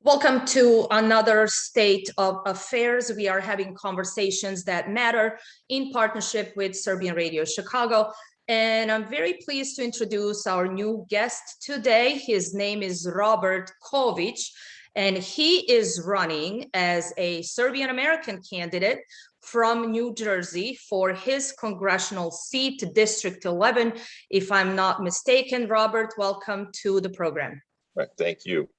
Welcome to another State of Affairs. We are having conversations that matter in partnership with Serbian Radio Chicago. And I'm very pleased to introduce our new guest today. His name is Robert Kovic, and he is running as a Serbian-American candidate from New Jersey for his congressional seat, District 11. If I'm not mistaken, Robert, welcome to the program. Right, thank you.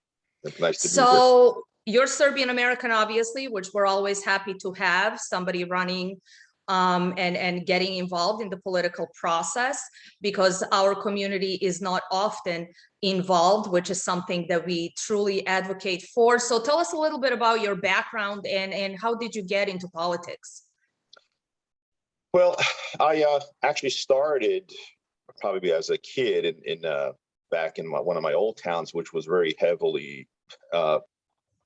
Nice to be here. So you're Serbian American, obviously, which we're always happy to have somebody running and getting involved in the political process, because our community is not often involved, which is something that we truly advocate for. So tell us a little bit about your background and how did you get into politics? Well, I actually started probably as a kid back in one of my old towns, which was very heavily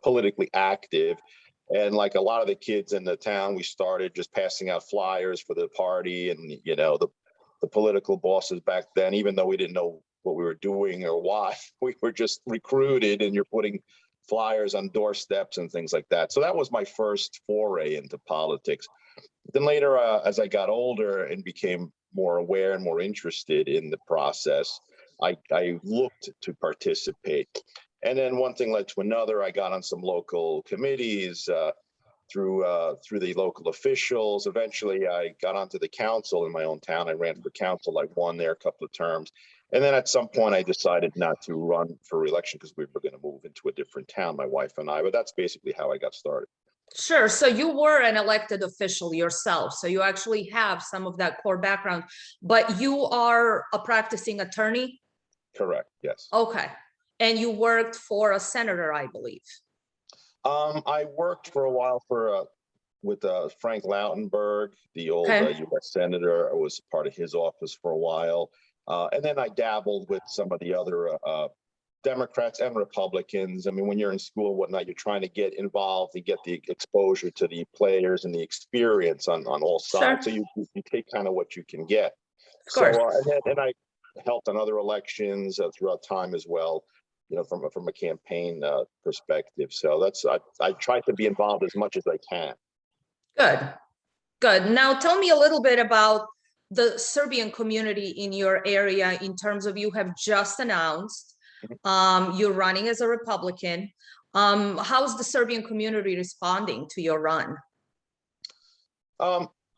politically active. And like a lot of the kids in the town, we started just passing out flyers for the party. And, you know, the political bosses back then, even though we didn't know what we were doing or why, we were just recruited, and you're putting flyers on doorsteps and things like that. So that was my first foray into politics. Then later, as I got older and became more aware and more interested in the process, I looked to participate. And then one thing led to another. I got on some local committees through the local officials. Eventually, I got onto the council in my own town. I ran for council. I won there a couple of terms. And then at some point, I decided not to run for re-election because we were going to move into a different town, my wife and I. But that's basically how I got started. Sure. So you were an elected official yourself. So you actually have some of that core background, but you are a practicing attorney? Correct. Yes. Okay. And you worked for a senator, I believe. I worked for a while with Frank Lautenberg, the old U.S. senator. I was part of his office for a while. And then I dabbled with some of the other Democrats and Republicans. I mean, when you're in school and whatnot, you're trying to get involved and get the exposure to the players and the experience on all sides. Sure. So you take kind of what you can get. Of course. So, and I helped on other elections throughout time as well, you know, from a campaign perspective. So I try to be involved as much as I can. Good, good. Now tell me a little bit about the Serbian community in your area in terms of, you have just announced you're running as a Republican. How's the Serbian community responding to your run?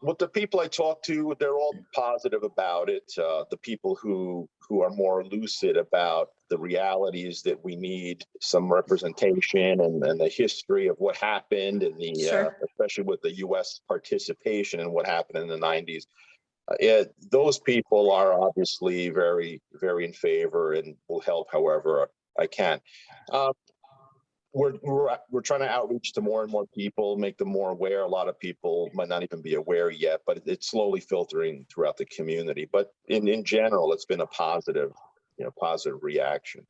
With the people I talk to, they're all positive about it. The people who are more lucid about the realities that we need some representation and the history of what happened, and Sure. Especially with the U.S. participation and what happened in the 90s. Those people are obviously very, very in favor and will help however I can. We're trying to outreach to more and more people, make them more aware. A lot of people might not even be aware yet, but it's slowly filtering throughout the community. But in general, it's been a positive reaction.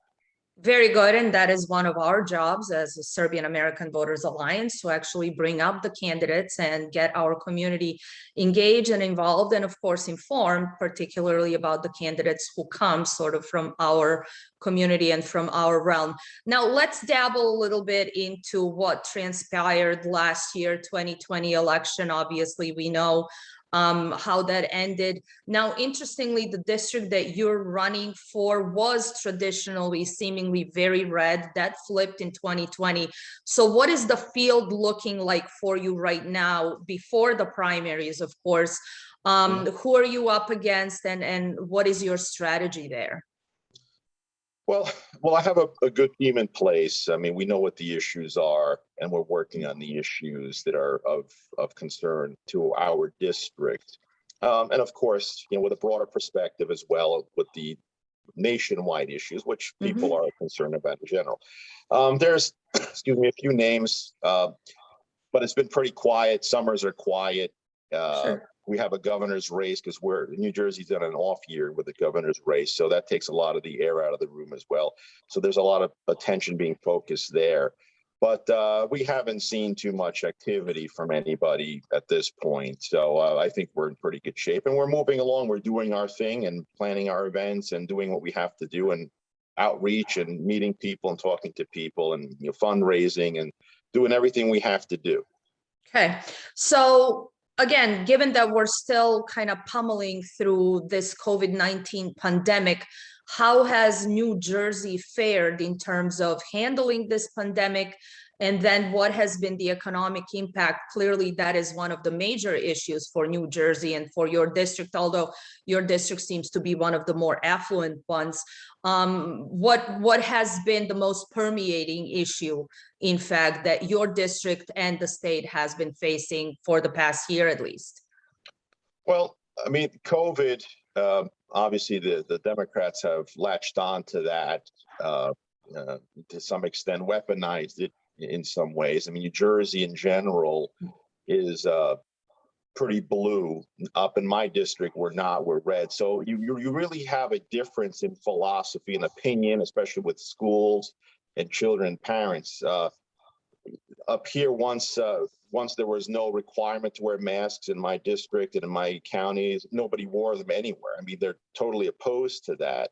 Very good. And that is one of our jobs as a Serbian-American Voters Alliance, to actually bring up the candidates and get our community engaged and involved, and of course informed, particularly about the candidates who come sort of from our community and from our realm. Now let's dabble a little bit into what transpired last year, 2020 election. Obviously, we know how that ended. Now, interestingly, the district that you're running for was traditionally seemingly very red. That flipped in 2020. So what is the field looking like for you right now, before the primaries, of course? Who are you up against, and what is your strategy there? Well, I have a good team in place. I mean, we know what the issues are, and we're working on the issues that are of concern to our district. And of course, you know, with a broader perspective as well, with the nationwide issues, which people are concerned about in general. There's, excuse me, a few names, but it's been pretty quiet. Summers are quiet. Sure. We have a governor's race because New Jersey's done an off year with the governor's race. So that takes a lot of the air out of the room as well. So there's a lot of attention being focused there. But we haven't seen too much activity from anybody at this point. So I think we're in pretty good shape, and we're moving along. We're doing our thing and planning our events and doing what we have to do. And outreach and meeting people and talking to people and fundraising and doing everything we have to do. Okay, so again, given that we're still kind of pummeling through this COVID-19 pandemic, how has New Jersey fared in terms of handling this pandemic? And then what has been the economic impact? Clearly, that is one of the major issues for New Jersey and for your district, although your district seems to be one of the more affluent ones. What has been the most permeating issue, in fact, that your district and the state has been facing for the past year at least? Well, I mean, COVID, obviously the Democrats have latched on to that, to some extent weaponized it in some ways. I mean, New Jersey in general is pretty blue. Up in my district, we're not, we're red. So you really have a difference in philosophy and opinion, especially with schools and children and parents. Up here, once there was no requirement to wear masks in my district and in my counties, nobody wore them anywhere. I mean, they're totally opposed to that.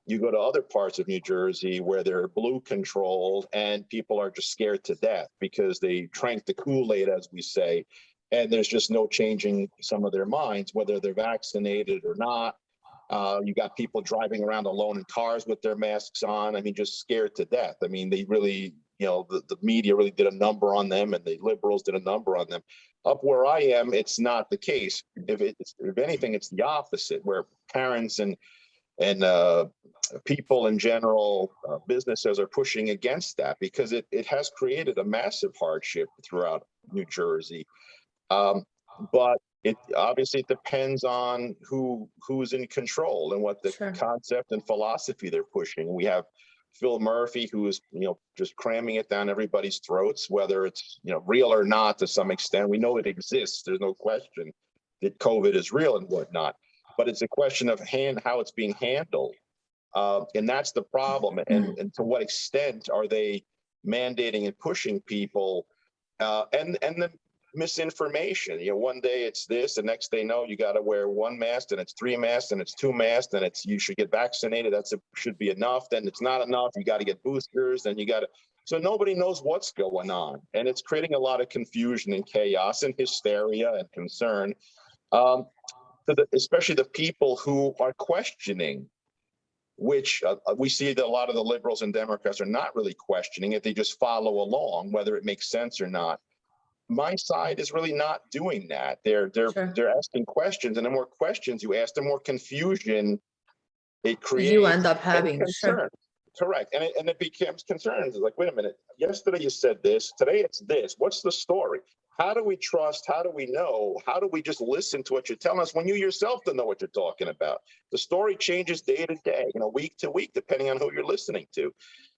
You go to other parts of New Jersey where they're blue controlled and people are just scared to death because they drank the Kool-Aid, as we say, and there's just no changing some of their minds, whether they're vaccinated or not. You got people driving around alone in cars with their masks on. I mean, just scared to death. I mean, they really, the media really did a number on them and the liberals did a number on them. Up where I am, it's not the case. If anything, it's the opposite, where parents and people in general, businesses are pushing against that because it has created a massive hardship throughout New Jersey. But it obviously depends on who's in control and what the concept and philosophy they're pushing. We have Phil Murphy, who is just cramming it down everybody's throats, whether it's real or not to some extent. We know it exists. There's no question that COVID is real and whatnot. But it's a question of how it's being handled. And that's the problem. And to what extent are they mandating and pushing people and the misinformation? One day it's this, the next day, no, you got to wear one mask, and it's 3 masks, and it's 2 masks, and you should get vaccinated. Should be enough. Then it's not enough. You got to get boosters. Then you got to. So nobody knows what's going on. And it's creating a lot of confusion and chaos and hysteria and concern. Especially the people who are questioning, which we see that a lot of the liberals and Democrats are not really questioning it. They just follow along, whether it makes sense or not. My side is really not doing that. They're asking questions, and the more questions you ask, the more confusion it creates. You end up having. Correct. And it becomes concerns. It's like, wait a minute, yesterday you said this, today it's this. What's the story? How do we trust? How do we know? How do we just listen to what you're telling us when you yourself don't know what you're talking about? The story changes day to day, week to week, depending on who you're listening to.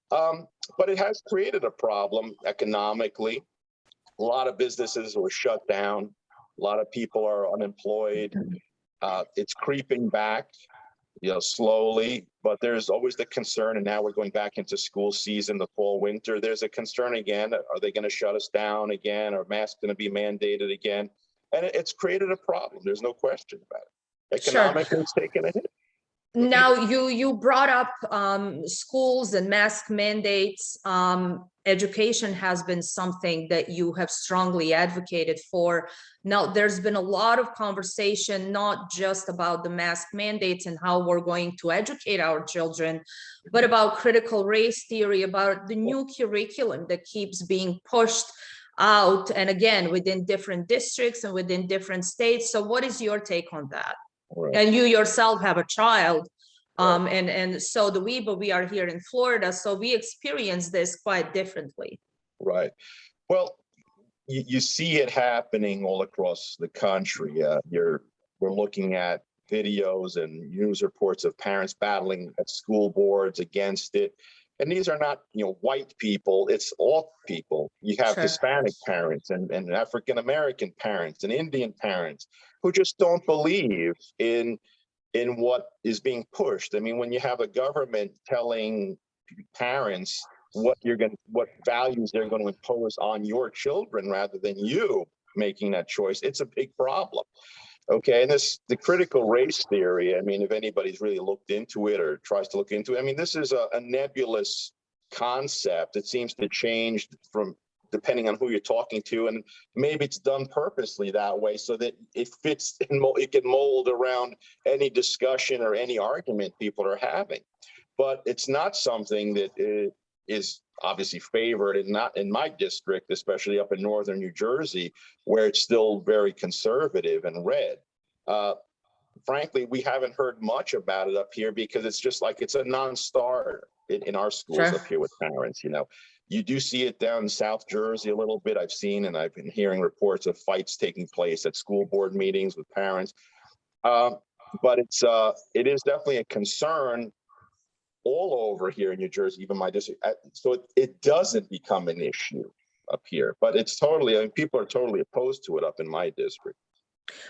But it has created a problem economically. A lot of businesses were shut down. A lot of people are unemployed. It's creeping back, slowly, but there's always the concern. And now we're going back into school season, the fall, winter. There's a concern again. Are they going to shut us down again? Are masks going to be mandated again? And it's created a problem. There's no question about it. Economically, it's taken a hit. Now, you brought up schools and mask mandates. Education has been something that you have strongly advocated for. Now, there's been a lot of conversation, not just about the mask mandates and how we're going to educate our children, but about critical race theory, about the new curriculum that keeps being pushed out, and again, within different districts and within different states. So what is your take on that? Right. And you yourself have a child, and so do we, but we are here in Florida, so we experience this quite differently. Right. Well, you see it happening all across the country. We're looking at videos and news reports of parents battling at school boards against it. And these are not, white people, it's all people. You have Hispanic parents and African-American parents and Indian parents who just don't believe in what is being pushed. I mean, when you have a government telling parents what values they're going to impose on your children rather than you making that choice, it's a big problem. Okay, and the critical race theory, I mean, if anybody's really looked into it or tries to look into it, I mean, this is a nebulous concept. It seems to change from depending on who you're talking to, and maybe it's done purposely that way so that it fits and it can mold around any discussion or any argument people are having. But it's not something that is obviously favored, and not in my district, especially up in northern New Jersey, where it's still very conservative and red. Frankly, we haven't heard much about it up here because it's just like it's a non-starter in our schools up here with parents. You know, you do see it down in South Jersey a little bit. I've seen, and I've been hearing reports of fights taking place at school board meetings with parents. But it is definitely a concern all over here in New Jersey, even my district. So it doesn't become an issue up here, but it's totally, I mean, people are totally opposed to it up in my district.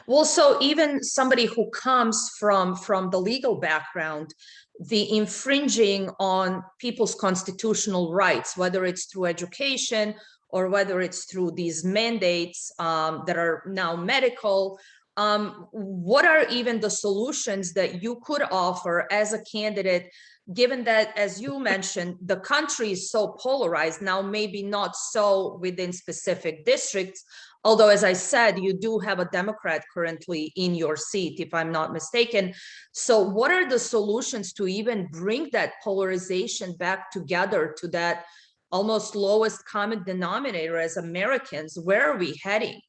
Well, so even somebody who comes from the legal background, the infringing on people's constitutional rights, whether it's through education or whether it's through these mandates that are now medical, what are even the solutions that you could offer as a candidate, given that, as you mentioned, the country is so polarized now, maybe not so within specific districts, although, as I said, you do have a Democrat currently in your seat, if I'm not mistaken. So what are the solutions to even bring that polarization back together to that almost lowest common denominator as Americans? Where are we heading?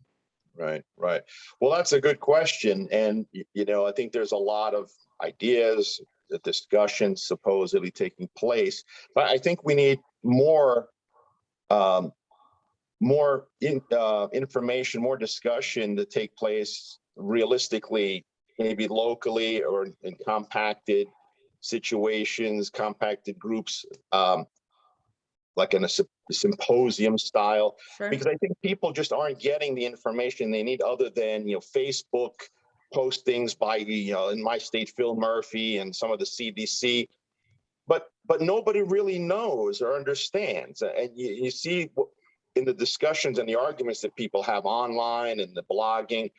Right, right. Well, that's a good question. And, you know, I think there's a lot of ideas, the discussions supposedly taking place, but I think we need more information, more discussion to take place realistically, maybe locally or in compacted situations, compacted groups, like in a symposium style, because I think people just aren't getting the information they need other than, you know, Facebook postings by, you know, in my state, Phil Murphy and some of the CDC, but nobody really knows or understands. And you see in the discussions and the arguments that people have online and the blogging,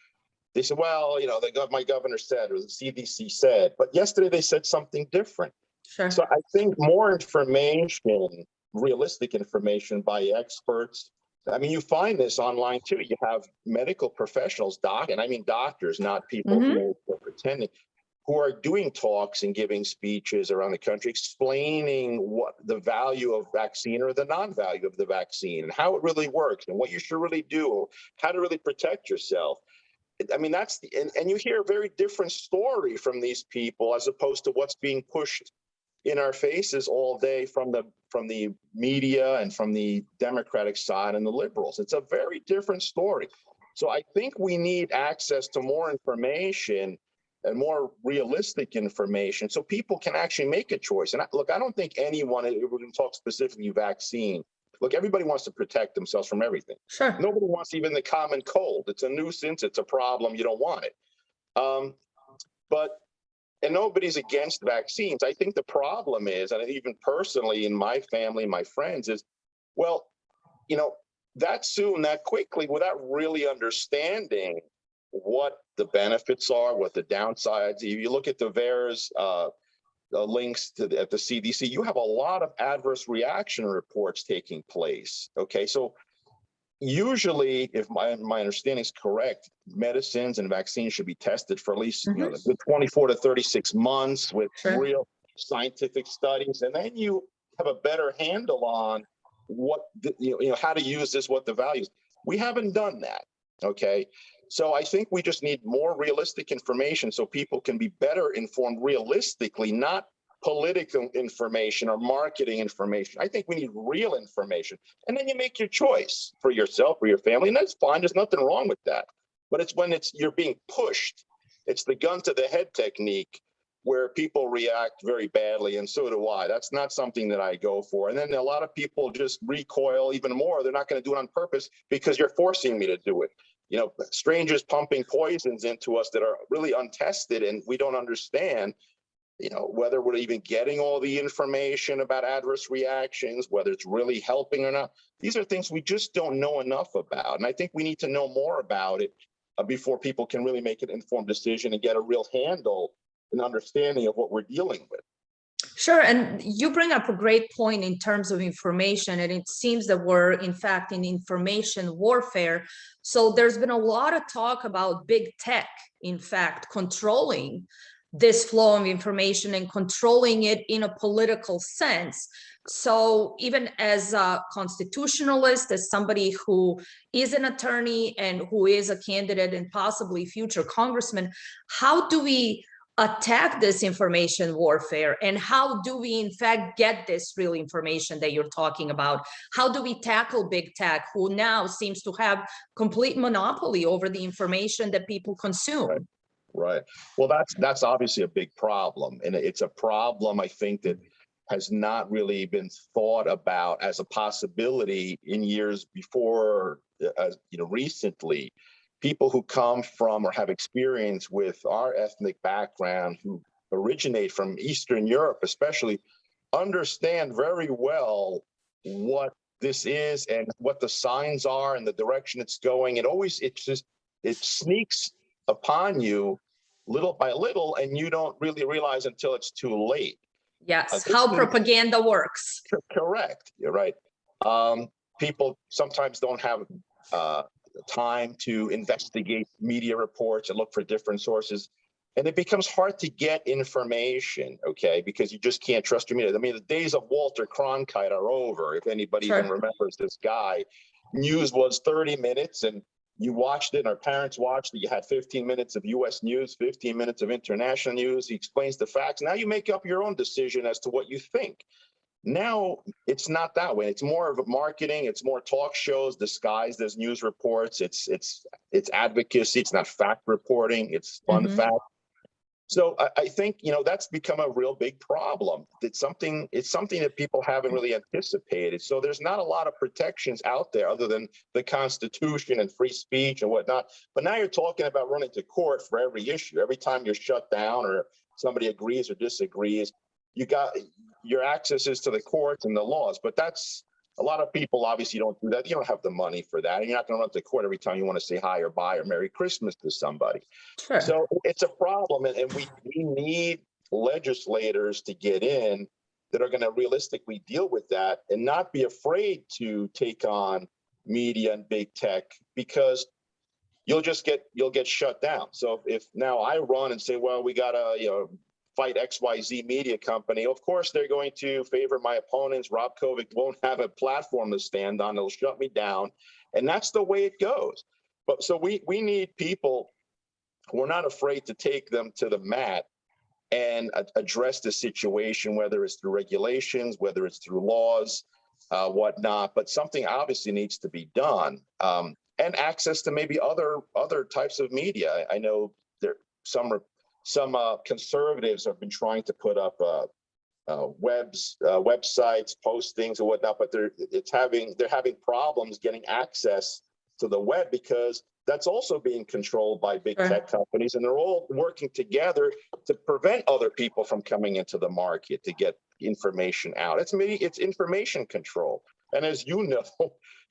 they say, well, you know, my governor said, or the CDC said, but yesterday they said something different. So I think more information, realistic information by experts. I mean, you find this online too. You have medical professionals, and I mean doctors, not people who are pretending, who are doing talks and giving speeches around the country, explaining what the value of vaccine or the non-value of the vaccine and how it really works and what you should really do, how to really protect yourself. I mean, that's and you hear a very different story from these people as opposed to what's being pushed in our faces all day from the media and from the Democratic side and the liberals. It's a very different story. So I think we need access to more information and more realistic information so people can actually make a choice. And look, I don't think anyone, we're going to talk specifically vaccine. Look, everybody wants to protect themselves from everything. Nobody wants even the common cold. It's a nuisance. It's a problem. You don't want it. And nobody's against vaccines. I think the problem is, and even personally in my family, my friends, is, well, you know, that soon, that quickly, without really understanding what the benefits are, what the downsides. If you look at the VAERS links at the CDC, you have a lot of adverse reaction reports taking place. Okay, so usually, if my understanding is correct, medicines and vaccines should be tested for at least 24 to 36 months with real scientific studies, and then you have a better handle on what how to use this, what the values. We haven't done that. Okay, so I think we just need more realistic information so people can be better informed realistically, not political information or marketing information. I think we need real information. And then you make your choice for yourself or your family, and that's fine. There's nothing wrong with that. But it's when you're being pushed, it's the gun to the head technique where people react very badly, and so do I. That's not something that I go for. And then a lot of people just recoil even more. They're not going to do it on purpose because you're forcing me to do it. You know, strangers pumping poisons into us that are really untested, and we don't understand, you know, whether we're even getting all the information about adverse reactions, whether it's really helping or not. These are things we just don't know enough about. And I think we need to know more about it before people can really make an informed decision and get a real handle and understanding of what we're dealing with. Sure, and you bring up a great point in terms of information, and it seems that we're in fact in information warfare. So there's been a lot of talk about big tech, in fact, controlling this flow of information and controlling it in a political sense. So even as a constitutionalist, as somebody who is an attorney and who is a candidate and possibly future congressman, how do we attack this information warfare, and how do we in fact get this real information that you're talking about? How do we tackle big tech, who now seems to have complete monopoly over the information that people consume? Right. Well, that's obviously a big problem, and it's a problem I think that has not really been thought about as a possibility in years before, recently. People who come from or have experience with our ethnic background, who originate from Eastern Europe especially, understand very well what this is and what the signs are and the direction it's going. It sneaks upon you little by little, and you don't really realize until it's too late. Yes, how propaganda works. Correct, you're right. People sometimes don't have time to investigate media reports and look for different sources, and it becomes hard to get information, okay, because you just can't trust your media. I mean, the days of Walter Cronkite are over. If anybody even remembers this guy, news was 30 minutes and you watched it, and our parents watched it. You had 15 minutes of US news, 15 minutes of international news. He explains the facts. Now you make up your own decision as to what you think. Now it's not that way. It's more of a marketing. It's more talk shows disguised as news reports. It's advocacy. It's not fact reporting. It's fun fact. So I think, that's become a real big problem. It's something that people haven't really anticipated. So there's not a lot of protections out there other than the Constitution and free speech and whatnot. But now you're talking about running to court for every issue. Every time you're shut down or somebody agrees or disagrees, your access is to the courts and the laws. But that's a lot of people obviously don't do that. You don't have the money for that. And you're not going to run to court every time you want to say hi or bye or Merry Christmas to somebody. Sure. So it's a problem. And we need legislators to get in that are going to realistically deal with that and not be afraid to take on media and big tech, because you'll get shut down. So if now I run and say, well, we got to, fight XYZ media company, of course they're going to favor my opponents. Rob Kovic won't have a platform to stand on. They'll shut me down. And that's the way it goes. But so we need people who are not afraid to take them to the mat and address the situation, whether it's through regulations, whether it's through laws, whatnot. But something obviously needs to be done. And access to maybe other types of media. I know there some conservatives have been trying to put up websites, postings, and whatnot, but they're having problems getting access to the web because that's also being controlled by big tech companies, and they're all working together to prevent other people from coming into the market to get information out. It's information control, and as you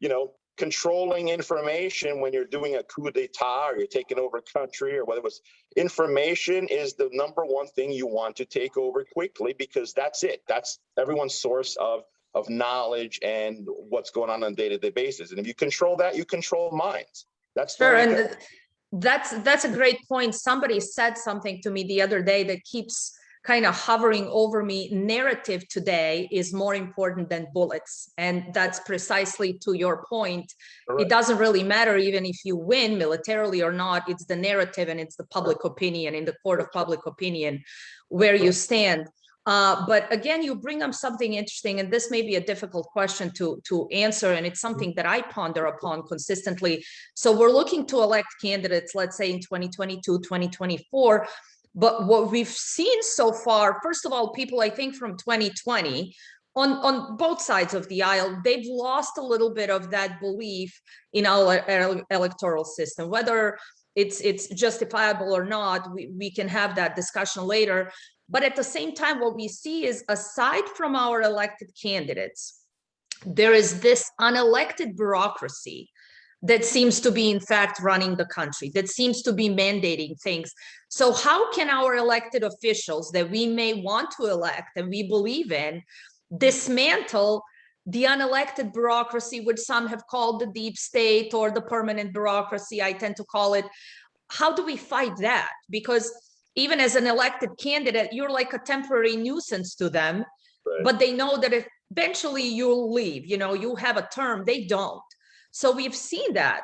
know, controlling information when you're doing a coup d'etat or you're taking over a country, or whether it was information, is the number one thing you want to take over quickly, because that's it. That's everyone's source of knowledge and what's going on a day-to-day basis. And if you control that, you control minds. That's sure. And that's a great point. Somebody said something to me the other day that keeps kind of hovering over me. Narrative today is more important than bullets. And that's precisely to your point. Correct. It doesn't really matter even if you win militarily or not. It's the narrative and it's the public opinion, in the court of public opinion, where you stand. But again, you bring up something interesting, and this may be a difficult question to answer, and it's something that I ponder upon consistently. So we're looking to elect candidates, let's say in 2022, 2024. But what we've seen so far, first of all, people, I think from 2020, on both sides of the aisle, they've lost a little bit of that belief in our electoral system. Whether it's justifiable or not, we can have that discussion later. But at the same time, what we see is, aside from our elected candidates, there is this unelected bureaucracy that seems to be in fact running the country, that seems to be mandating things. So how can our elected officials that we may want to elect and we believe in dismantle the unelected bureaucracy, which some have called the deep state or the permanent bureaucracy, I tend to call it? How do we fight that? Because even as an elected candidate, you're like a temporary nuisance to them, Right. but they know that eventually you'll leave, you know, you have a term, they don't. So we've seen that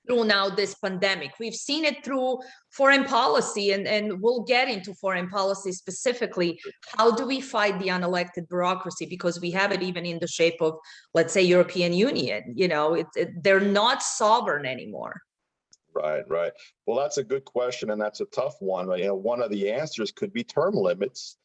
through now this pandemic. We've seen it through foreign policy, and we'll get into foreign policy specifically. How do we fight the unelected bureaucracy? Because we have it even in the shape of, let's say, European Union, you know, they're not sovereign anymore. Right, right. Well, that's a good question, and that's a tough one. You know, one of the answers could be term limits.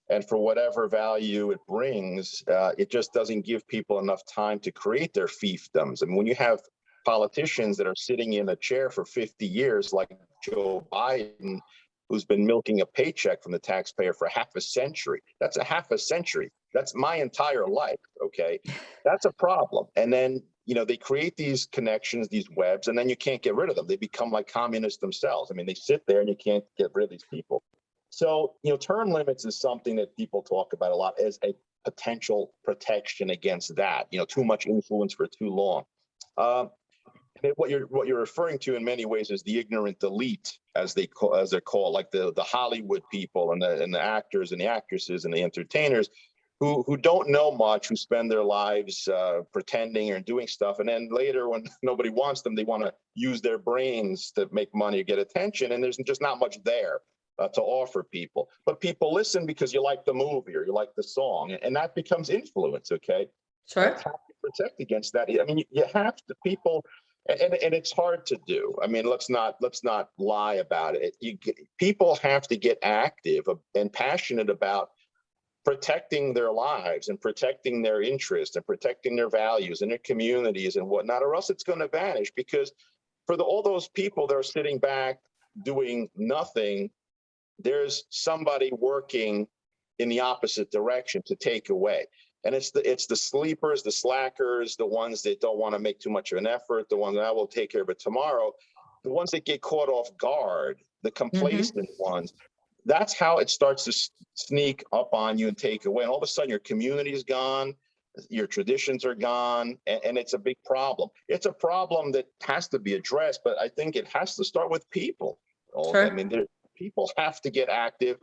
And for whatever value it brings, it just doesn't give people enough time to create their fiefdoms. And when you have politicians that are sitting in a chair for 50 years, like Joe Biden, who's been milking a paycheck from the taxpayer for half a century, that's a half a century. That's my entire life, okay? That's a problem. And then, you know, they create these connections, these webs, and then you can't get rid of them. They become like communists themselves. I mean, they sit there and you can't get rid of these people. So, you know, term limits is something that people talk about a lot as a potential protection against that, you know, too much influence for too long. And what you're referring to in many ways is the ignorant elite, as they're called, like the Hollywood people and the actors and the actresses and the entertainers who don't know much, who spend their lives pretending or doing stuff. And then later, when nobody wants them, they want to use their brains to make money or get attention. And there's just not much there to offer people. But people listen because you like the movie or you like the song, and that becomes influence, okay? Sure. That's how to protect against that. I mean, you have to, people, and it's hard to do. I mean, let's not lie about it. People have to get active and passionate about protecting their lives and protecting their interests and protecting their values and their communities and whatnot, or else it's going to vanish. Because for all those people that are sitting back doing nothing, there's somebody working in the opposite direction to take away. And it's the sleepers, the slackers, the ones that don't want to make too much of an effort, the ones that will take care of it tomorrow, the ones that get caught off guard, the complacent ones. That's how it starts to sneak up on you and take away. And all of a sudden your community is gone, your traditions are gone, and it's a big problem. It's a problem that has to be addressed, but I think it has to start with people. Sure. I mean, people have to get active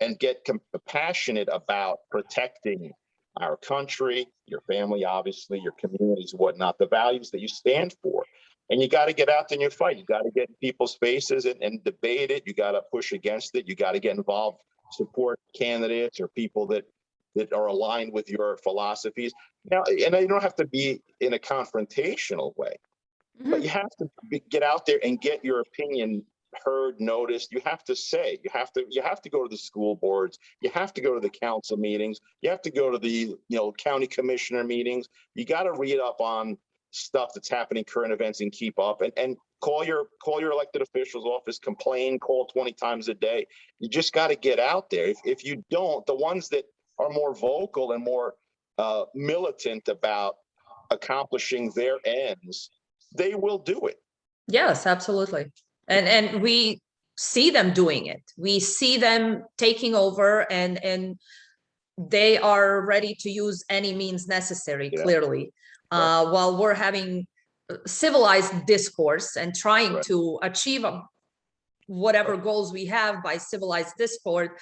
and get passionate about protecting our country, your family, obviously, your communities, whatnot, the values that you stand for. And you got to get out there and you fight. You got to get in people's faces and debate it. You got to push against it. You got to get involved, support candidates or people that are aligned with your philosophies. Now, and you don't have to be in a confrontational way, but you have to get out there and get your opinion heard, noticed. You have to say, you have to go to the school boards, you have to go to the council meetings, you have to go to the county commissioner meetings. You got to read up on stuff that's happening, current events, and keep up, and call your elected officials office, complain, call 20 times a day. You just got to get out there. If you don't, the ones that are more vocal and more militant about accomplishing their ends, they will do it. Yes, absolutely. And we see them doing it. We see them taking over, and they are ready to use any means necessary, clearly. While we're having civilized discourse and trying to achieve whatever goals we have by civilized discourse,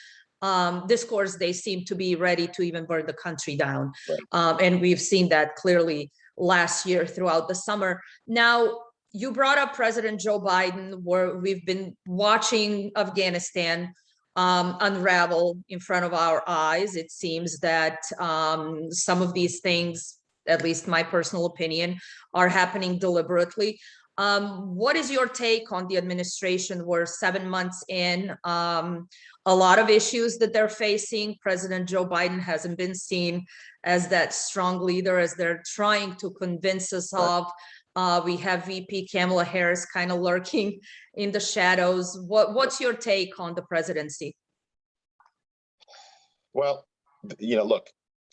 they seem to be ready to even burn the country down. And we've seen that clearly last year throughout the summer. Now, you brought up President Joe Biden, where we've been watching Afghanistan unravel in front of our eyes. It seems that some of these things, at least my personal opinion, are happening deliberately. What is your take on the administration? We're 7 months in, a lot of issues that they're facing. President Joe Biden hasn't been seen as that strong leader as they're trying to convince us of. We have VP Kamala Harris kind of lurking in the shadows. What's your take on the presidency? Well, look,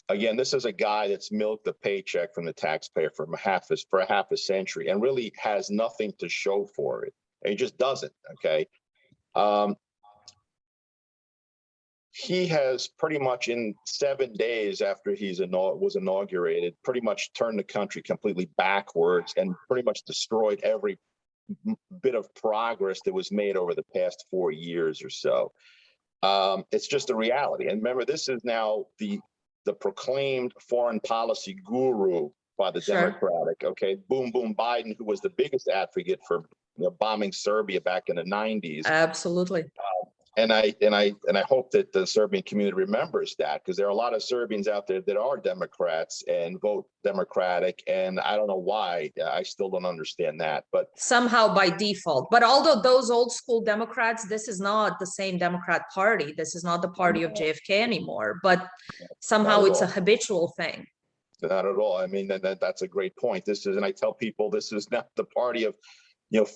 again, this is a guy that's milked a paycheck from the taxpayer for half a century and really has nothing to show for it. He just doesn't. Okay. He has pretty much in 7 days after was inaugurated, pretty much turned the country completely backwards and pretty much destroyed every bit of progress that was made over the past 4 years or so. It's just a reality. And remember, this is now the proclaimed foreign policy guru by the Democratic, okay, boom, boom, Biden, who was the biggest advocate for bombing Serbia back in the 90s. Absolutely. And I hope that the Serbian community remembers that, because there are a lot of Serbians out there that are Democrats and vote Democratic, and I don't know why. I still don't understand that, but somehow by default. But although those old school Democrats, this is not the same Democrat Party. This is not the party of JFK anymore, but somehow it's a habitual thing. Not at all. I mean, that's a great point. This is, and I tell people, this is not the party of,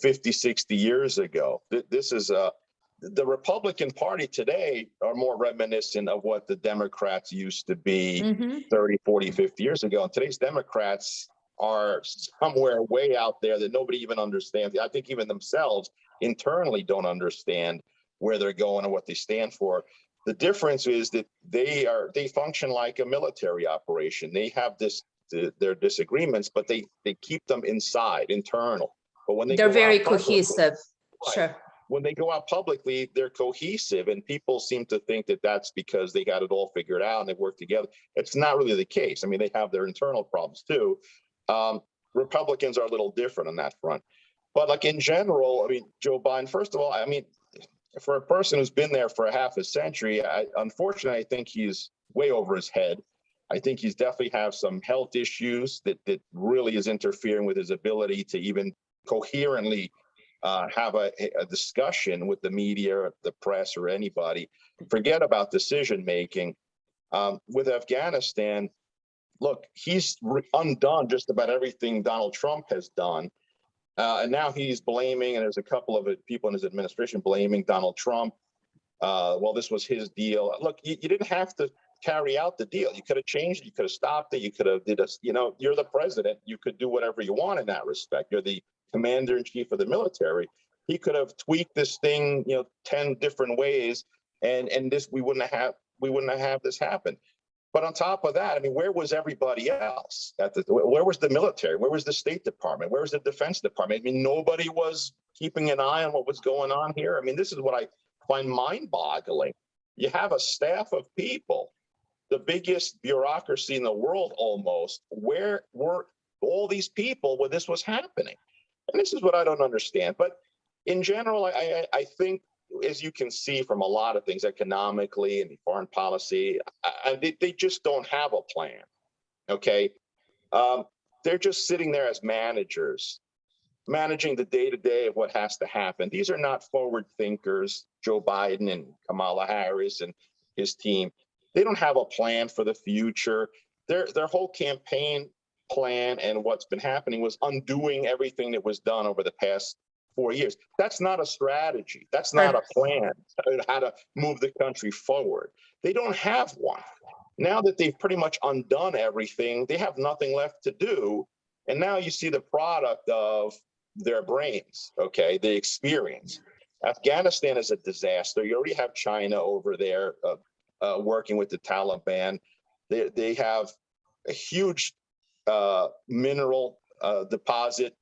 50, 60 years ago. This is the Republican Party today are more reminiscent of what the Democrats used to be 30, 40, 50 years ago. And today's Democrats are somewhere way out there that nobody even understands. I think even themselves internally don't understand where they're going and what they stand for. The difference is that they function like a military operation. They have their disagreements, but they keep them inside, internal. But when they're very cohesive. Sure. When they go out publicly, they're cohesive, and people seem to think that that's because they got it all figured out and they work together. It's not really the case. I mean, they have their internal problems too. Republicans are a little different on that front. But like in general, I mean, Joe Biden, first of all, I mean, for a person who's been there for half a century, unfortunately, I think he's way over his head. I think he's definitely have some health issues that really is interfering with his ability to even coherently have a discussion with the media, the press, or anybody. Forget about decision making. With Afghanistan, look, he's undone just about everything Donald Trump has done. And now he's blaming, and there's a couple of people in his administration blaming Donald Trump. Well, this was his deal. Look, you didn't have to carry out the deal. You could have changed it. You could have stopped it. You could have you're the president. You could do whatever you want in that respect. You're the commander in chief of the military. He could have tweaked this thing, 10 different ways, and we wouldn't have this happen. But on top of that, I mean, where was everybody else? Where was the military? Where was the State Department? Where was the Defense Department? I mean, nobody was keeping an eye on what was going on here. I mean, this is what I find mind-boggling. You have a staff of people, the biggest bureaucracy in the world almost. Where were all these people when this was happening? And this is what I don't understand. But in general, I think, as you can see from a lot of things economically and foreign policy, they just don't have a plan. Okay. They're just sitting there as managers, managing the day-to-day of what has to happen. These are not forward thinkers, Joe Biden and Kamala Harris and his team. They don't have a plan for the future. Their whole campaign plan and what's been happening was undoing everything that was done over the past 4 years. That's not a strategy. That's not a plan how to move the country forward. They don't have one. Now that they've pretty much undone everything, they have nothing left to do. And now you see the product of their brains, okay, the experience. Afghanistan is a disaster. You already have China over there working with the Taliban. They have a huge mineral deposit,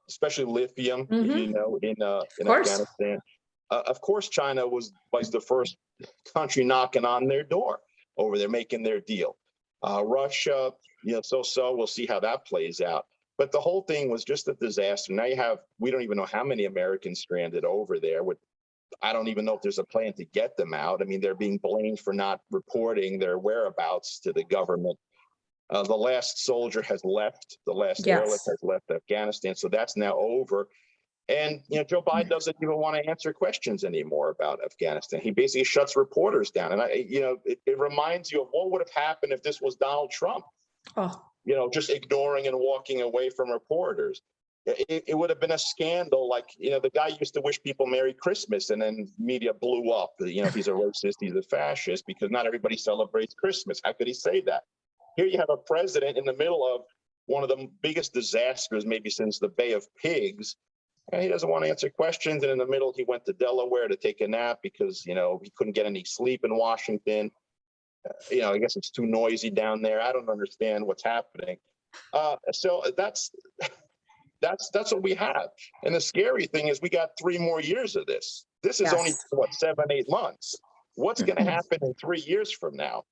especially lithium, in Afghanistan. Of course, China was the first country knocking on their door over there, making their deal. Russia, so we'll see how that plays out. But the whole thing was just a disaster. Now we don't even know how many Americans stranded over there. I don't even know if there's a plan to get them out. I mean, they're being blamed for not reporting their whereabouts to the government. The last soldier has left. The last airlift has left Afghanistan. So that's now over. And, Joe Biden doesn't even want to answer questions anymore about Afghanistan. He basically shuts reporters down. And, it reminds you of what would have happened if this was Donald Trump, just ignoring and walking away from reporters. it would have been a scandal. Like, the guy used to wish people Merry Christmas, and then media blew up. He's a racist, he's a fascist, because not everybody celebrates Christmas. How could he say that? Here you have a president in the middle of one of the biggest disasters maybe since the Bay of Pigs, and he doesn't want to answer questions. And in the middle, he went to Delaware to take a nap because, he couldn't get any sleep in Washington. I guess it's too noisy down there. I don't understand what's happening. So that's what we have. And the scary thing is we got 3 more years of this. This is only, 7-8 months. What's going to happen in 3 years from now?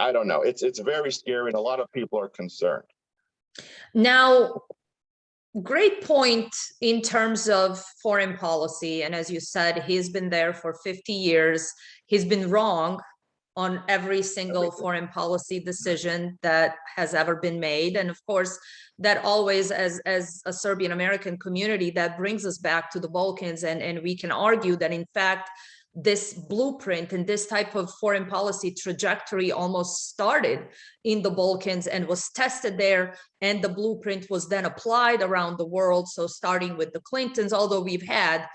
I don't know. It's very scary, and a lot of people are concerned. Now, great point in terms of foreign policy. And as you said, he's been there for 50 years. He's been wrong on every single foreign policy decision that has ever been made. And of course, that always, as a Serbian-American community, that brings us back to the Balkans. And we can argue that, in fact, this blueprint and this type of foreign policy trajectory almost started in the Balkans and was tested there. And the blueprint was then applied around the world. So starting with the Clintons, although we've had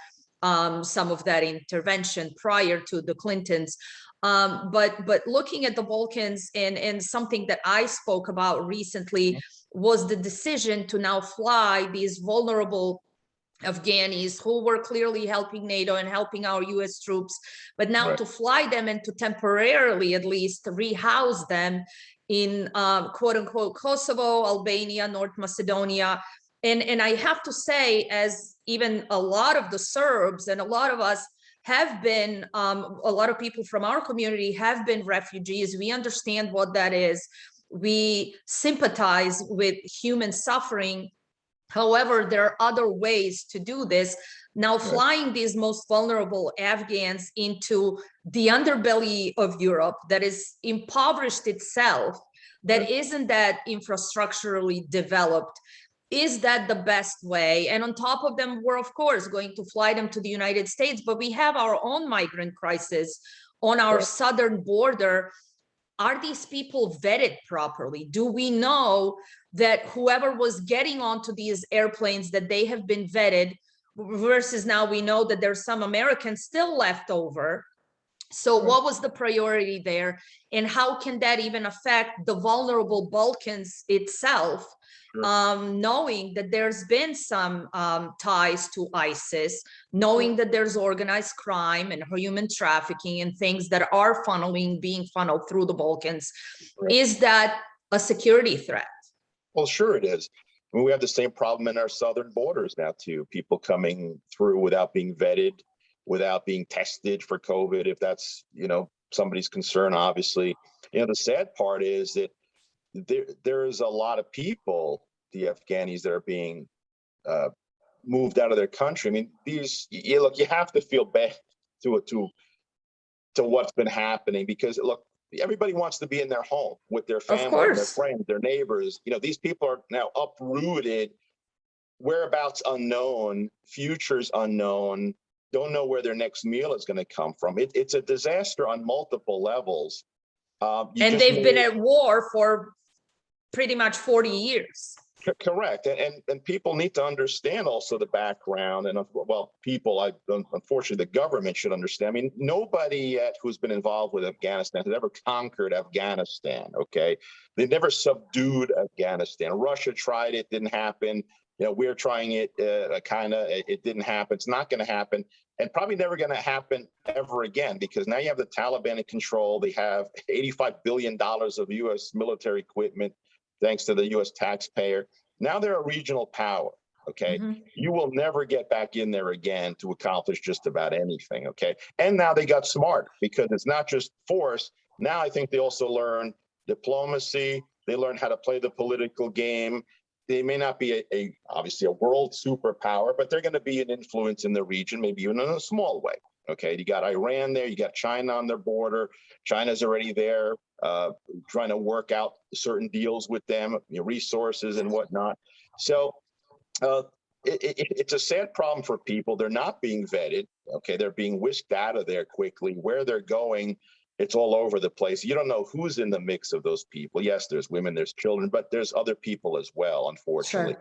some of that intervention prior to the Clintons. But looking at the Balkans, and something that I spoke about recently was the decision to now fly these vulnerable Afghanis who were clearly helping NATO and helping our US troops, but now to fly them and to temporarily at least rehouse them in quote unquote Kosovo, Albania, North Macedonia. And I have to say, as even a lot of the Serbs and a lot of us have been, a lot of people from our community have been refugees. We understand what that is. We sympathize with human suffering. However, there are other ways to do this. Now, flying these most vulnerable Afghans into the underbelly of Europe that is impoverished itself, that isn't that infrastructurally developed, is that the best way? And on top of them, we're of course going to fly them to the United States, but we have our own migrant crisis on our southern border. Are these people vetted properly? Do we know that whoever was getting onto these airplanes, that they have been vetted, versus now we know that there's some Americans still left over? So what was the priority there? And how can that even affect the vulnerable Balkans itself? Knowing that there's been some ties to ISIS, knowing that there's organized crime and human trafficking and things that are being funneled through the Balkans. Is that a security threat? Well, sure it is. I mean, we have the same problem in our southern borders now too. People coming through without being vetted, without being tested for COVID, if that's, somebody's concern, obviously. The sad part is that there is a lot of people, the Afghanis, that are being moved out of their country. I mean, you have to feel bad to what's been happening, because look, everybody wants to be in their home with their family, their friends, their neighbors. These people are now uprooted, whereabouts unknown, futures unknown, don't know where their next meal is going to come from. It's a disaster on multiple levels. And they've been at war for pretty much 40 years. Correct. And people need to understand also the background. And unfortunately, the government should understand. I mean, nobody yet who's been involved with Afghanistan has ever conquered Afghanistan. Okay. They never subdued Afghanistan. Russia tried it, didn't happen. We're trying it it didn't happen. It's not going to happen, and probably never going to happen ever again, because now you have the Taliban in control. They have $85 billion of U.S. military equipment, thanks to the U.S. taxpayer. Now they're a regional power. Okay. You will never get back in there again to accomplish just about anything. Okay. And now they got smart, because it's not just force. Now I think they also learn diplomacy. They learn how to play the political game. They may not be obviously a world superpower, but they're going to be an influence in the region, maybe even in a small way. Okay, you got Iran there, you got China on their border. China's already there, trying to work out certain deals with them, resources and whatnot. So it's a sad problem for people. They're not being vetted. Okay, they're being whisked out of there quickly. Where they're going, it's all over the place. You don't know who's in the mix of those people. Yes, there's women, there's children, but there's other people as well, unfortunately.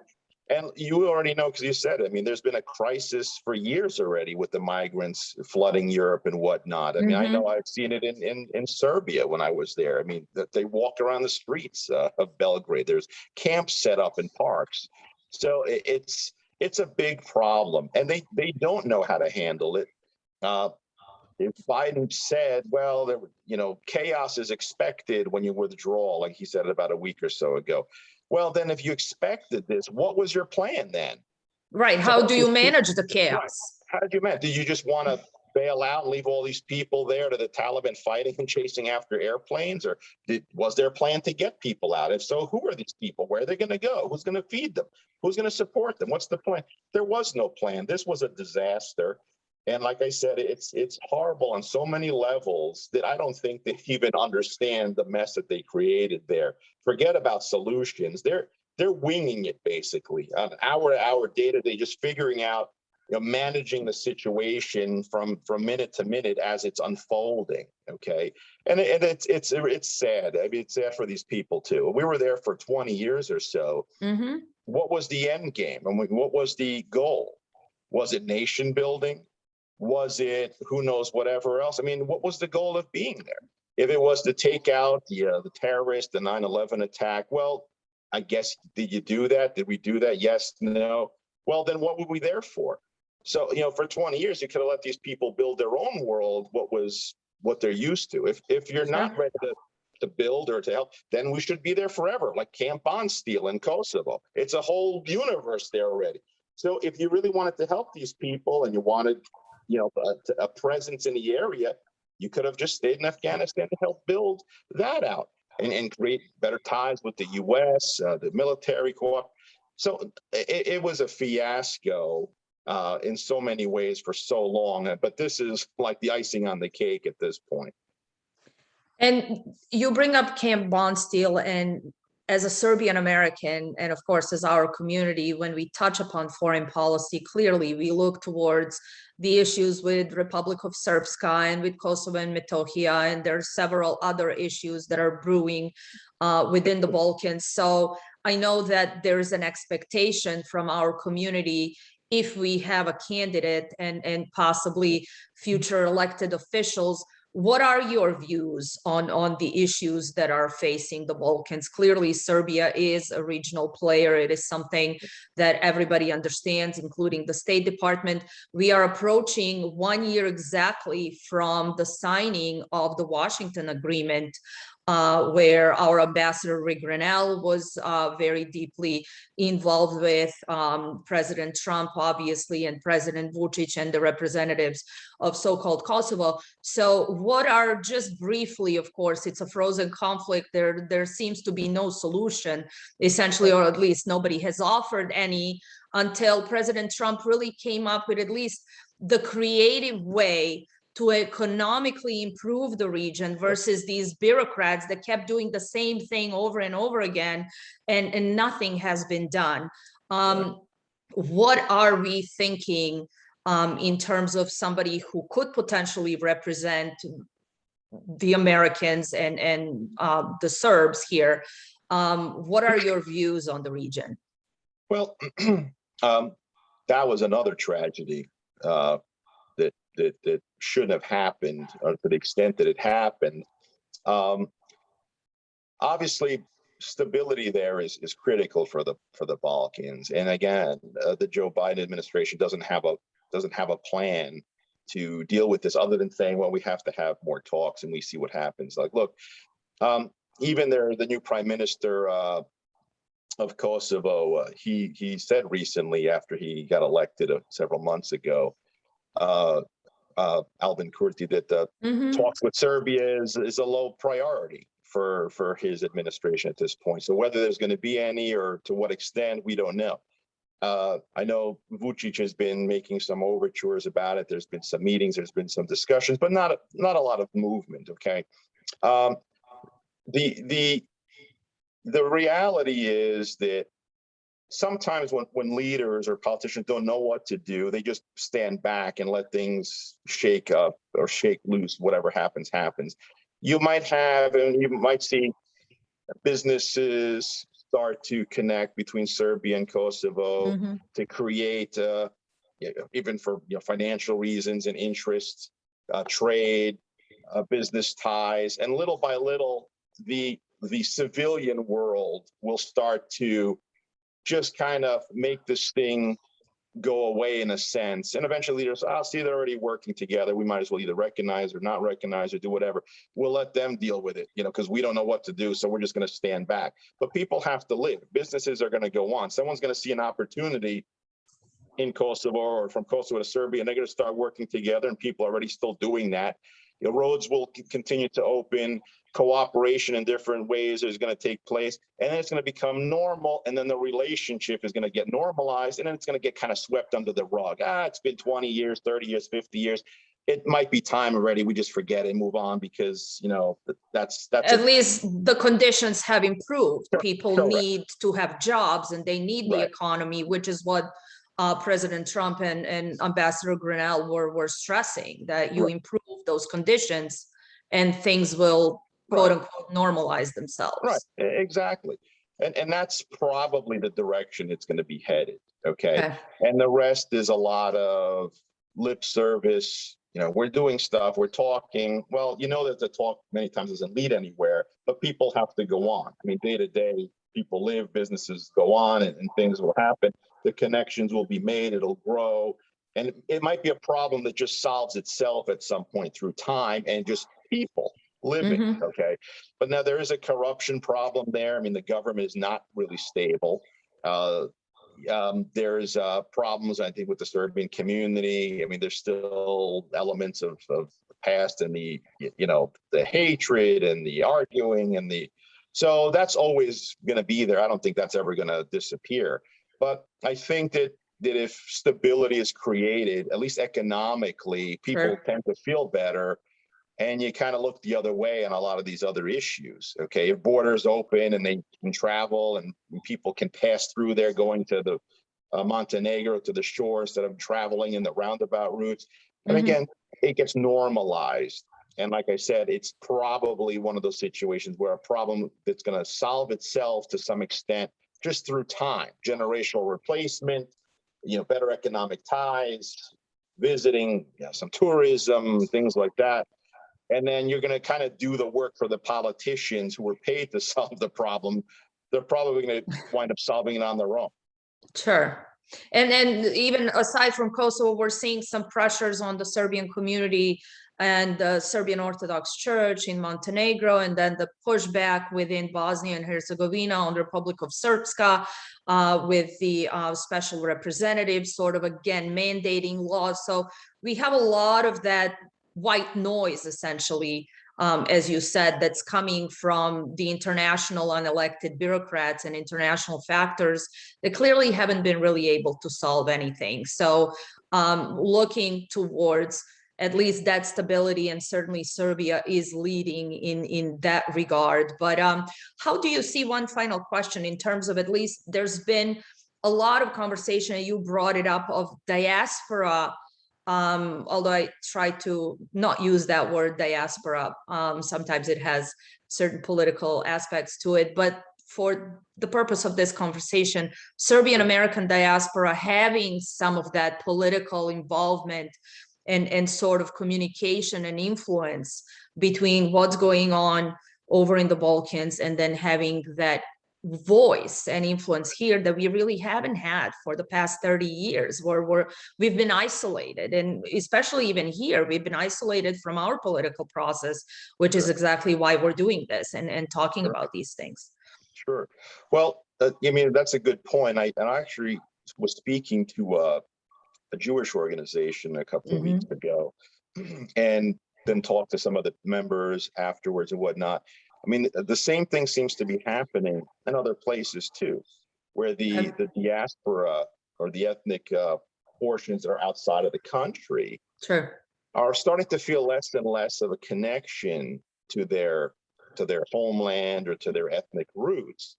And you already know, because you said it, I mean, there's been a crisis for years already with the migrants flooding Europe and whatnot. I mean, I know I've seen it in Serbia when I was there. I mean, that they walk around the streets of Belgrade. There's camps set up in parks. So it's a big problem, and they don't know how to handle it. If Biden said, well, there, chaos is expected when you withdraw, like he said about a week or so ago. Well, then if you expected this, what was your plan then? Right. How do you manage the chaos? Right. How did you manage? Did you just want to bail out and leave all these people there to the Taliban fighting and chasing after airplanes? Or was there a plan to get people out? If so, who are these people? Where are they going to go? Who's going to feed them? Who's going to support them? What's the plan? There was no plan. This was a disaster. And like I said, it's horrible on so many levels that I don't think they even understand the mess that they created there. Forget about solutions. They're winging it basically on hour to hour, day to day, just figuring out, managing the situation from minute to minute as it's unfolding. Okay, and it's sad. I mean, it's sad for these people too. We were there for 20 years or so. What was the end game? I mean, what was the goal? Was it nation building? Was it who knows whatever else? I mean, what was the goal of being there? If it was to take out the terrorists, the 9/11 attack, well, I guess, did you do that? Did we do that? Yes, no. Well, then what were we there for? So, for 20 years, you could have let these people build their own world, what they're used to. If you're not ready to build or to help, then we should be there forever, like Camp Bondsteel in Kosovo. It's a whole universe there already. So if you really wanted to help these people and you wanted a presence in the area, you could have just stayed in Afghanistan to help build that out and create better ties with the U.S., the military co-op. So it was a fiasco in so many ways for so long, but this is like the icing on the cake at this point. And you bring up Camp Bondsteel, and as a Serbian-American, and of course, as our community, when we touch upon foreign policy, clearly we look towards the issues with Republic of Srpska and with Kosovo and Metohija, and there are several other issues that are brewing within the Balkans. So I know that there's an expectation from our community, if we have a candidate and possibly future elected officials, what are your views on the issues that are facing the Balkans? Clearly, Serbia is a regional player. It is something that everybody understands, including the State Department. We are approaching 1 year exactly from the signing of the Washington Agreement, where our ambassador Rick Grenell was very deeply involved with President Trump, obviously, and President Vučić and the representatives of so-called Kosovo. So what are, just briefly, of course, it's a frozen conflict. There seems to be no solution, essentially, or at least nobody has offered any until President Trump really came up with at least the creative way to economically improve the region versus these bureaucrats that kept doing the same thing over and over again, and nothing has been done. What are we thinking in terms of somebody who could potentially represent the Americans and the Serbs here? What are your views on the region? Well, that was another tragedy that shouldn't have happened, or to the extent that it happened. Obviously, stability there is critical for the Balkans. And again, the Joe Biden administration doesn't have a plan to deal with this, other than saying, well, we have to have more talks and we see what happens. Like, look, even the new prime minister of Kosovo, he said recently, after he got elected several months ago, Albin Kurti, that talks with Serbia is a low priority for his administration at this point. So whether there's going to be any, or to what extent, we don't know. I know Vučić has been making some overtures about it. There's been some meetings, there's been some discussions, but not a lot of movement. Okay, the reality is that sometimes when leaders or politicians don't know what to do, they just stand back and let things shake up or shake loose. Whatever happens. You might see businesses start to connect between Serbia and Kosovo to create, even for financial reasons and interests, trade, business ties, and little by little, the civilian world will start to just kind of make this thing go away in a sense. And eventually leaders, see, they're already working together. We might as well either recognize or not recognize or do whatever. We'll let them deal with it, because we don't know what to do. So we're just going to stand back. But people have to live. Businesses are going to go on. Someone's going to see an opportunity in Kosovo or from Kosovo to Serbia, and they're going to start working together, and people are already still doing that. Roads will continue to open, cooperation in different ways is going to take place, and then it's going to become normal, and then the relationship is going to get normalized, and then it's going to get kind of swept under the rug. It's been 20 years, 30 years, 50 years. It might be time already. We just forget it and move on because, that's at least the conditions have improved. Sure. People need to have jobs, and they need the economy, which is what President Trump and Ambassador Grinnell were stressing, that you improve those conditions and things will quote unquote normalize themselves. Right, exactly. And that's probably the direction it's going to be headed. Okay. And the rest is a lot of lip service. We're doing stuff, we're talking. Well, that the talk many times doesn't lead anywhere, but people have to go on. I mean, day to day, people live, businesses go on, and things will happen. The connections will be made, it'll grow. And it might be a problem that just solves itself at some point through time and just people living, okay? But now there is a corruption problem there. I mean, the government is not really stable. There's problems, I think, with the Serbian community. I mean, there's still elements of the past and the hatred and the arguing and so that's always going to be there. I don't think that's ever going to disappear. But I think that if stability is created, at least economically, people tend to feel better, and you kind of look the other way on a lot of these other issues. Okay, if borders open and they can travel and people can pass through there, going to the Montenegro to the shore instead of traveling in the roundabout routes, and again, it gets normalized. And like I said, it's probably one of those situations where a problem that's going to solve itself to some extent just through time, generational replacement, better economic ties, visiting, some tourism, things like that. And then you're going to kind of do the work for the politicians who were paid to solve the problem. They're probably going to wind up solving it on their own. Sure. And then even aside from Kosovo, we're seeing some pressures on the Serbian community and the Serbian Orthodox Church in Montenegro, and then the pushback within Bosnia and Herzegovina on the Republic of Srpska with the special representative sort of again mandating laws. So we have a lot of that white noise essentially, as you said, that's coming from the international unelected bureaucrats and international factors that clearly haven't been really able to solve anything. So looking towards at least that stability, and certainly Serbia is leading in that regard. But how do you see, one final question, in terms of, at least there's been a lot of conversation, and you brought it up, of diaspora, although I try to not use that word diaspora. Sometimes it has certain political aspects to it, but for the purpose of this conversation, Serbian-American diaspora having some of that political involvement and sort of communication and influence between what's going on over in the Balkans, and then having that voice and influence here that we really haven't had for the past 30 years, where we've been isolated. And especially even here, we've been isolated from our political process, which is exactly why we're doing this and talking about these things. Sure. Well, I mean, that's a good point. I actually was speaking to a Jewish organization a couple of weeks ago, and then talked to some of the members afterwards and whatnot. I mean, the same thing seems to be happening in other places too, where the diaspora or the ethnic portions that are outside of the country are starting to feel less and less of a connection to their homeland or to their ethnic roots.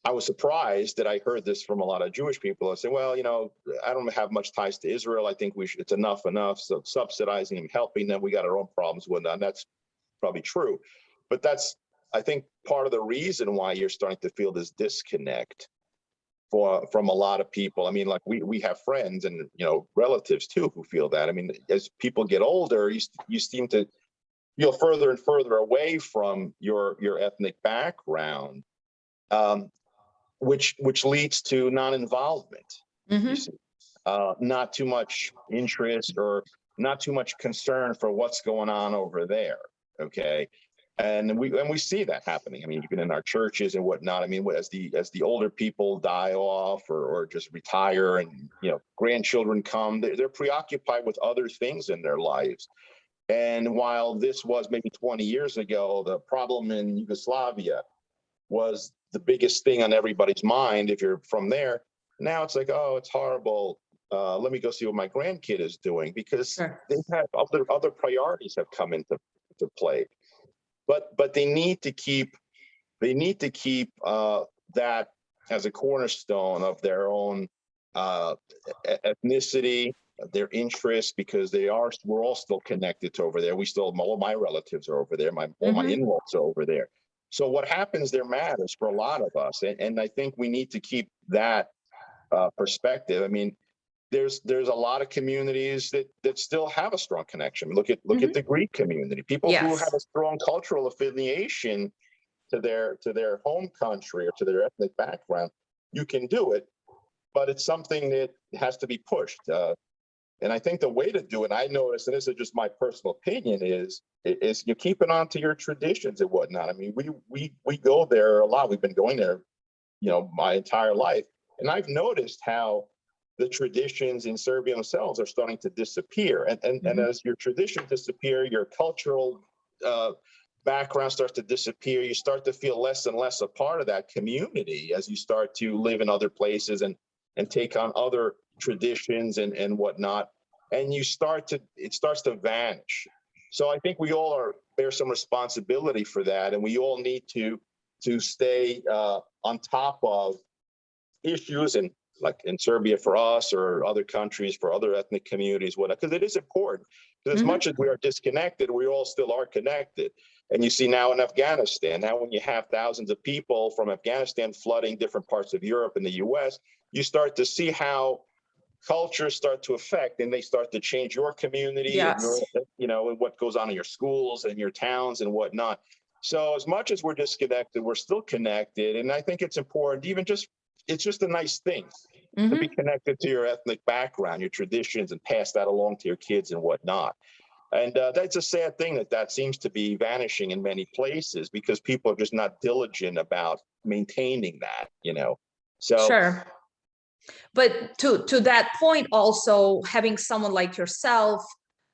I was surprised that I heard this from a lot of Jewish people. I said, well, I don't have much ties to Israel. I think it's enough. So subsidizing them, helping them, we got our own problems with that. And that's probably true. But that's I think part of the reason why you're starting to feel this disconnect from a lot of people. I mean, like we have friends and, you know, relatives too who feel that. I mean, as people get older, you seem to feel further and further away from your ethnic background, which leads to non-involvement. You see, not too much interest or not too much concern for what's going on over there. Okay. And we see that happening. I mean, even in our churches and whatnot. I mean, as the older people die off or just retire, and you know, grandchildren come, they're preoccupied with other things in their lives. And while this was maybe 20 years ago, the problem in Yugoslavia was the biggest thing on everybody's mind. If you're from there, now it's like, oh, it's horrible. Let me go see what my grandkid is doing, because they've had other priorities have come into play. But they need to keep that as a cornerstone of their own ethnicity, their interests, because we're all still connected to over there. All my relatives are over there. All my in-laws are over there. So what happens there matters for a lot of us, and I think we need to keep that perspective. I mean, there's a lot of communities that still have a strong connection. Look at the Greek community. People who have a strong cultural affiliation to their home country or to their ethnic background. You can do it, but it's something that has to be pushed. And I think the way to do it, I noticed, and this is just my personal opinion, is you keep it on to your traditions and whatnot. I mean, we go there a lot. We've been going there, you know, my entire life, and I've noticed how the traditions in Serbia themselves are starting to disappear. And as your traditions disappear, your cultural background starts to disappear. You start to feel less and less a part of that community as you start to live in other places and take on other traditions and whatnot. And it starts to vanish. So I think we all bear some responsibility for that. And we all need to stay on top of issues, and like in Serbia for us, or other countries for other ethnic communities, whatnot, because it is important. Because as much as we are disconnected, we all still are connected. And you see now in Afghanistan, now when you have thousands of people from Afghanistan flooding different parts of Europe and the US, you start to see how cultures start to affect, and they start to change your community and your, you know, and what goes on in your schools and your towns and whatnot. So as much as we're disconnected, we're still connected. And I think it's important, it's just a nice thing to be connected to your ethnic background, your traditions, and pass that along to your kids and whatnot. And that's a sad thing that seems to be vanishing in many places, because people are just not diligent about maintaining that, you know. So but to that point, also having someone like yourself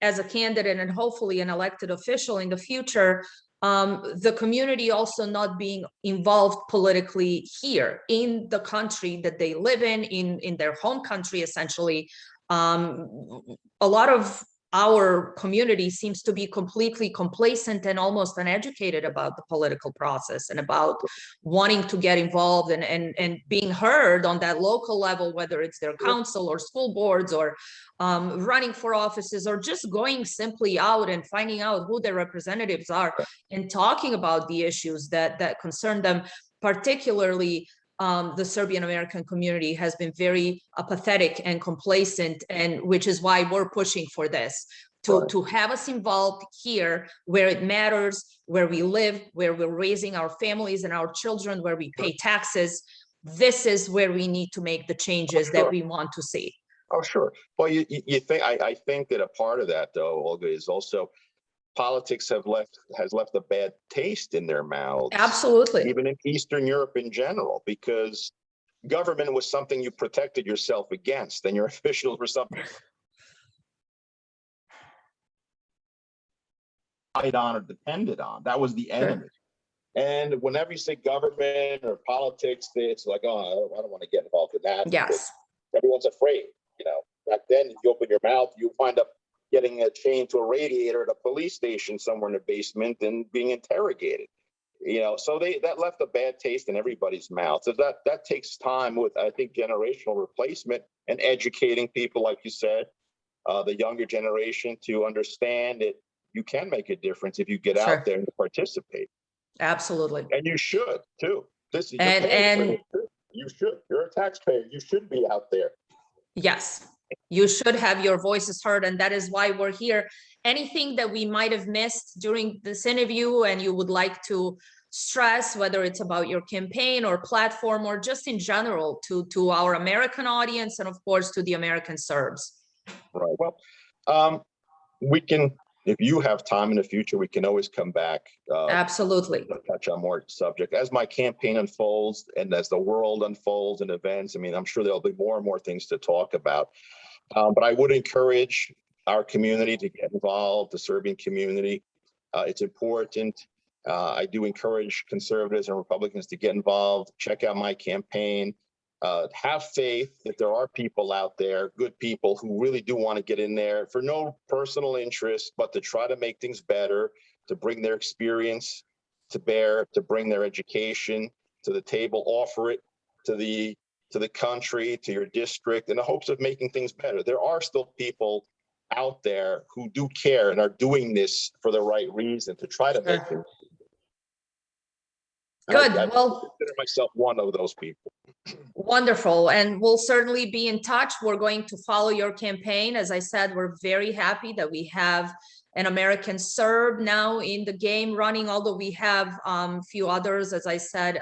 as a candidate and hopefully an elected official in the future, the community also not being involved politically here in the country that they live in their home country, essentially. A lot of our community seems to be completely complacent and almost uneducated about the political process and about wanting to get involved and being heard on that local level, whether it's their council or school boards or running for offices, or just going simply out and finding out who their representatives are and talking about the issues that concern them. Particularly, the Serbian-American community has been very apathetic and complacent, and which is why we're pushing for this, to have us involved here where it matters, where we live, where we're raising our families and our children, where we pay taxes. This is where we need to make the changes that we want to see. Oh, sure. Well, you think I think that a part of that, though, Olga, is also politics has left a bad taste in their mouths. Absolutely. Even in Eastern Europe in general, because government was something you protected yourself against, and your officials were something relied on or depended on. That was the enemy. And whenever you say government or politics, it's like, oh, I don't want to get involved in that. Yes. Everyone's afraid, you know. Back then, if you open your mouth, you wind up getting chained to a radiator at a police station somewhere in the basement and being interrogated. You know, so that left a bad taste in everybody's mouth. So that takes time with, I think, generational replacement and educating people, like you said, the younger generation, to understand that you can make a difference if you get out there and participate. Absolutely. And you should too. This is And you should. You're a taxpayer. You should be out there. yes, you should have your voices heard, and that is why we're here. Anything that we might have missed during this interview and you would like to stress, whether it's about your campaign or platform or just in general to our American audience and of course to the American Serbs. Right. Well, we can, if you have time in the future, we can always come back. Absolutely. Touch on more subject as my campaign unfolds and as the world unfolds and events. I mean, I'm sure there'll be more and more things to talk about. But I would encourage our community to get involved, the Serbian community. It's important. I do encourage conservatives and Republicans to get involved, check out my campaign, have faith that there are people out there, good people who really do want to get in there for no personal interest, but to try to make things better, to bring their experience to bear, to bring their education to the table, offer it to the country, to your district, in the hopes of making things better. There are still people out there who do care and are doing this for the right reason to try to make things. Good. I well, consider myself one of those people. Wonderful. And we'll certainly be in touch. We're going to follow your campaign. As I said, we're very happy that we have an American Serb now in the game running, although we have a few others, as I said,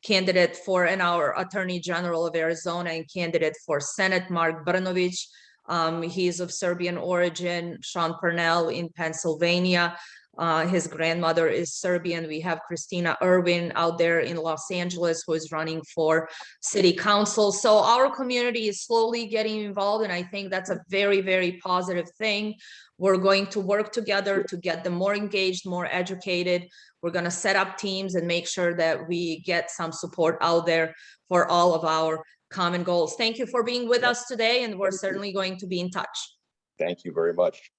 candidate for our Attorney General of Arizona and candidate for Senate, Mark Brnovic. He is of Serbian origin. Sean Purnell in Pennsylvania. His grandmother is Serbian. We have Christina Irwin out there in Los Angeles who is running for city council. So our community is slowly getting involved, and I think that's a very, very positive thing. We're going to work together to get them more engaged, more educated. We're going to set up teams and make sure that we get some support out there for all of our common goals. Thank you for being with us today, and we're certainly going to be in touch. Thank you very much.